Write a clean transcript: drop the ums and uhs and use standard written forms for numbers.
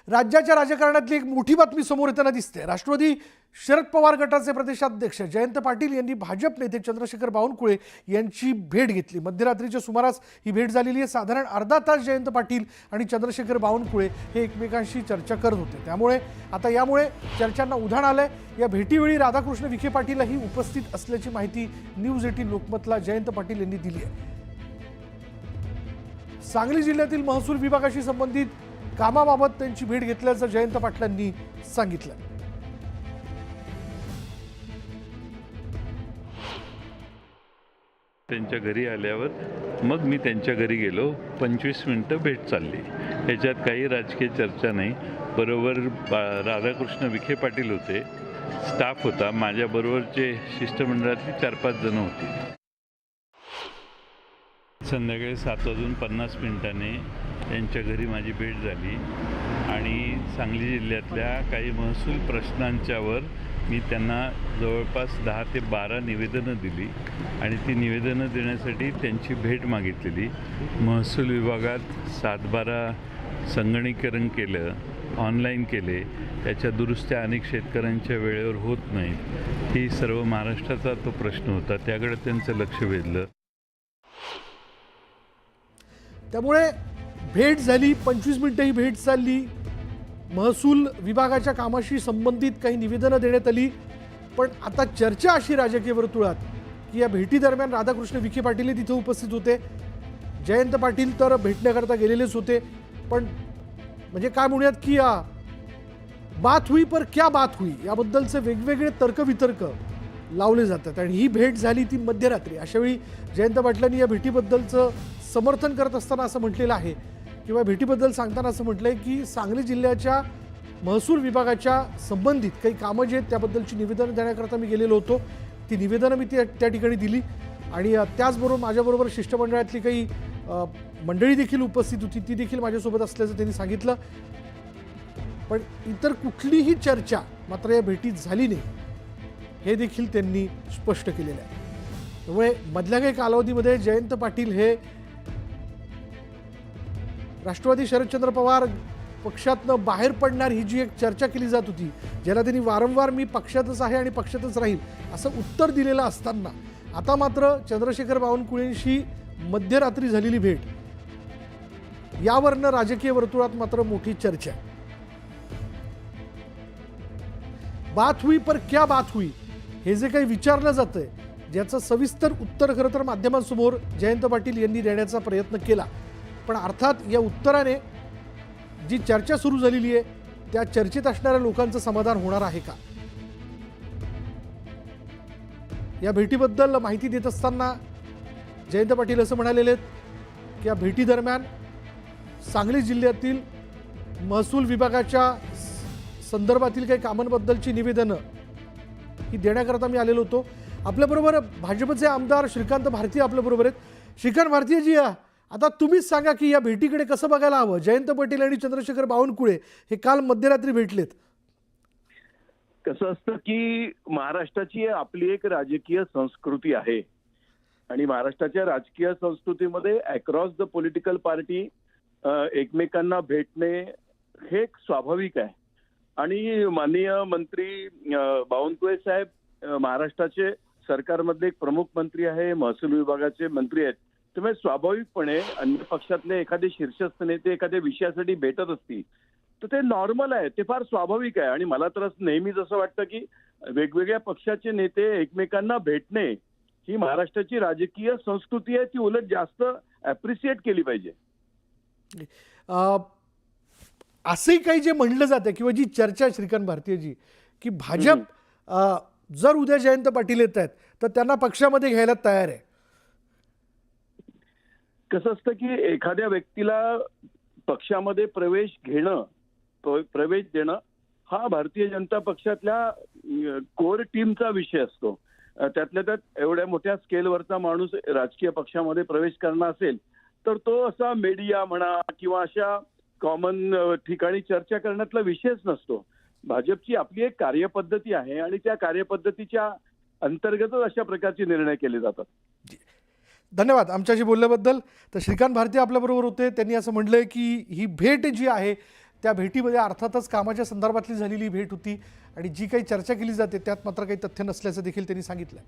राज्याच्या राजकारणातली एक मोठी बातमी समोर येताना दिसते। राष्ट्रवादी शरद पवार गटाचे प्रदेशाध्यक्ष जयंत पाटील यांनी भाजप नेते चंद्रशेखर बावनकुळे यांची भेट घेतली। मध्यरात्रीच्या सुमारास ही भेट झालेली आहे। साधारण अर्धा तास जयंत पाटील आणि चंद्रशेखर बावनकुळे हे एकमेकांशी चर्चा करत होते। यामुळे चर्चांना उधाण आलंय। या भेटीवेळी राधाकृष्ण विखे पाटीलही उपस्थित असल्याची माहिती न्यूज 18 लोकमतला जयंत पाटील यांनी दिली आहे। सांगली जिल्ह्यातील महसूल विभागाशी संबंधित कामाबाबत त्यांची भेट घेतल्याचं जयंत पाटलांनी सांगितलं। त्यांच्या घरी आल्यावर मग मी त्यांच्या घरी गेलो। 25 मिनिटं भेट चालली। ह्याच्यात काही राजकीय चर्चा नाही। बरोबर राधाकृष्ण विखे पाटील होते, स्टाफ होता, माझ्याबरोबरचे शिष्टमंडळातली 4-5 जण होती। संध्याकाळी 7:50 त्यांच्या घरी माझी भेट झाली आणि सांगली जिल्ह्यातल्या काही महसूल प्रश्नांच्यावर मी त्यांना जवळपास 10 ते 12 निवेदनं दिली आणि ती निवेदनं देण्यासाठी त्यांची भेट मागितलेली। महसूल विभागात 7-12 संगणकीकरण केलं, ऑनलाईन केले, त्याच्या दुरुस्त्या अनेक शेतकऱ्यांच्या वेळेवर होत नाहीत। ही सर्व महाराष्ट्राचा तो प्रश्न होता, त्याकडे त्यांचं लक्ष वेधलं। त्यामुळे भेट झाली, 25 मिनिटं ही भेट चालली। महसूल विभागाच्या कामाशी संबंधित काही निवेदनं देण्यात आली। पण आता चर्चा अशी राजकीय वर्तुळात की या भेटीदरम्यान राधाकृष्ण विखे पाटील तिथे उपस्थित होते। जयंत पाटील तर भेटण्याकरता गेलेलेच होते। पण म्हणजे काय म्हणूयात की बात हुई पर क्या बात हुई याबद्दलचे वेगवेगळे तर्कवितर्क लावले जातात आणि ही भेट झाली ती मध्यरात्री। अशावेळी जयंत पाटलांनी या भेटीबद्दलचं समर्थन करत असताना असं म्हटलेलं आहे किंवा भेटीबद्दल सांगताना असं म्हटलंय की सांगली जिल्ह्याच्या महसूल विभागाच्या संबंधित काही कामं जे आहेत त्याबद्दलची निवेदनं देण्याकरता मी गेलेलो होतो। ती निवेदनं मी त्या ठिकाणी दिली आणि त्याचबरोबर माझ्याबरोबर शिष्टमंडळातली काही मंडळी देखील उपस्थित होती, ती देखील माझ्यासोबत असल्याचं त्यांनी सांगितलं। पण इतर कुठलीही चर्चा मात्र या भेटीत झाली नाही हे देखील त्यांनी स्पष्ट केलेलं आहे। त्यामुळे मधल्या काही कालावधीमध्ये जयंत पाटील हे राष्ट्रवादी शरदचंद्र पवार पक्षातनं बाहेर पडणार ही जी एक चर्चा केली जात होती, ज्याला त्यांनी वारंवार मी पक्षातच आहे आणि पक्षातच राहील असं उत्तर दिलेलं असताना आता मात्र चंद्रशेखर बावनकुळेंशी मध्यरात्री झालेली भेट यावरनं राजकीय वर्तुळात मात्र मोठी चर्चा आहे। बात हुई पर क्या बात हुई हे जे काही विचारलं जातंय, ज्याचं सविस्तर उत्तर खरं तर माध्यमांसमोर जयंत पाटील यांनी देण्याचा प्रयत्न केला। पण अर्थात या उत्तराने जी चर्चा सुरू झालेली आहे त्या चर्चेत असणाऱ्या लोकांचं समाधान होणार आहे का? या भेटीबद्दल माहिती देत असताना जयंत पाटील असं म्हणालेले आहेत की या भेटी दरम्यान सांगली जिल्ह्यातील महसूल विभागाच्या संदर्भातील काही कामांबद्दलची निवेदनं ही देण्याकरता मी आलेलो होतो। आपल्याबरोबर भाजपचे आमदार श्रीकांत भारती आपल्याबरोबर आहेत। श्रीकांत भारती जी, आता तुम्हीच सांगा की या भेटीकडे कसं बघायला हवं? जयंत पाटील आणि चंद्रशेखर बावनकुळे हे काल मध्यरात्री भेटलेत। कसं असतं की महाराष्ट्राची आपली एक राजकीय संस्कृती आहे आणि महाराष्ट्राच्या राजकीय संस्कृतीमध्ये अक्रॉस द पॉलिटिकल पार्टी एकमेकांना भेटणे हे स्वाभाविक आहे। आणि माननीय मंत्री बावनकुळे साहेब महाराष्ट्राचे सरकारमधले एक प्रमुख मंत्री आहे, महसूल विभागाचे मंत्री आहेत। त्यामुळे स्वाभाविकपणे अन्य पक्षातले एखादे शीर्षस्थ नेते एखाद्या विषयासाठी भेटत असतील तर ते नॉर्मल आहे, ते फार स्वाभाविक आहे। आणि मला तर नेहमीच असं वाटतं की वेगवेगळ्या पक्षाचे नेते एकमेकांना भेटणे ही महाराष्ट्राची राजकीय संस्कृती आहे, ती उलट जास्त ॲप्रिशिएट केली पाहिजे। असंही काही जे म्हणलं जातं किंवा जी चर्चा श्रीकांत भारतीयजी की भाजप जर उद्या जयंत पाटील येत आहेत तर त्यांना पक्षामध्ये घ्यायला तयार आहे। कसं असतं की एखाद्या व्यक्तीला पक्षामध्ये प्रवेश देणं हा भारतीय जनता पक्षातल्या कोर टीमचा विषय असतो। त्यातल्या त्यात एवढ्या मोठ्या स्केलवरचा माणूस राजकीय पक्षामध्ये प्रवेश करणं असेल तर तो असा मीडिया म्हणा किंवा अशा कॉमन ठिकाणी चर्चा करण्यातला विषयच नसतो। भाजपची आपली एक कार्यपद्धती आहे आणि त्या कार्यपद्धतीच्या अंतर्गतच अशा प्रकारचे निर्णय केले जातात। धन्यवाद आमच्याशी बोलल्याबद्दल। तर श्रीकांत भारती आपल्याबरोबर होते। त्यांनी असं म्हटलंय की ही भेट जी आहे त्या भेटीमध्ये अर्थातच कामाच्या संदर्भातली झालेली भेट होती आणि जी काही चर्चा केली जाते त्यात मात्र काही तथ्य नसल्याचं देखील त्यांनी सांगितलं.